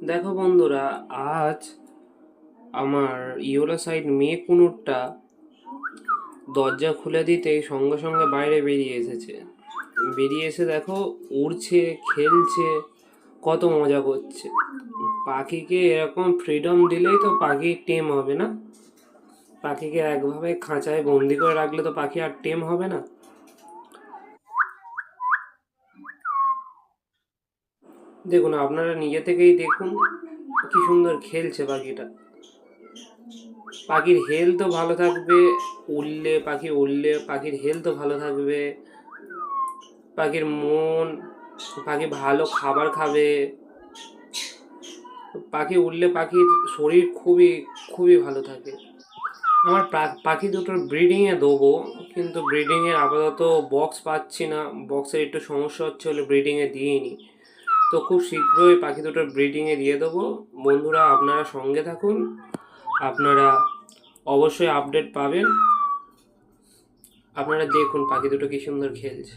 দেখো বন্ধুরা, আজ আমার ইয়োলো সাইড মেয়ে কুনুরটা দরজা খুলে দিতেই সঙ্গে সঙ্গে বাইরে বেরিয়ে এসেছে। বেরিয়ে এসে দেখো, উড়ছে, খেলছে, কত মজা করছে। পাখিকে এরকম ফ্রিডম দিলেই তো পাখি টেম হবে না। পাখিকে একভাবে খাঁচায় বন্দি করে রাখলে তো পাখি আর টেম হবে না। দেখুন, আপনারা নিজে থেকেই দেখুন কি সুন্দর খেলছে পাখিটা। পাখির হেলথও ভালো থাকবে। উড়লে পাখির হেলথও ভালো থাকবে। পাখির মন, পাখি ভালো খাবার খাবে। পাখি উড়লে পাখির শরীর খুবই খুবই ভালো থাকে। আমার পাখি দুটোর ব্রিডিংয়ে দেবো, কিন্তু ব্রিডিংয়ের আপাতত বক্স পাচ্ছি না। বক্সের একটু সমস্যা হচ্ছে বলে ব্রিডিংয়ে দিইনি। তো খুব শীঘ্রই পাখি দুটোর ব্রিডিংয়ে দিয়ে দেবো। বন্ধুরা, আপনারা সঙ্গে থাকুন। আপনারা অবশ্যই আপডেট পাবেন। আপনারা দেখুন পাখি দুটো কি সুন্দর খেলছে।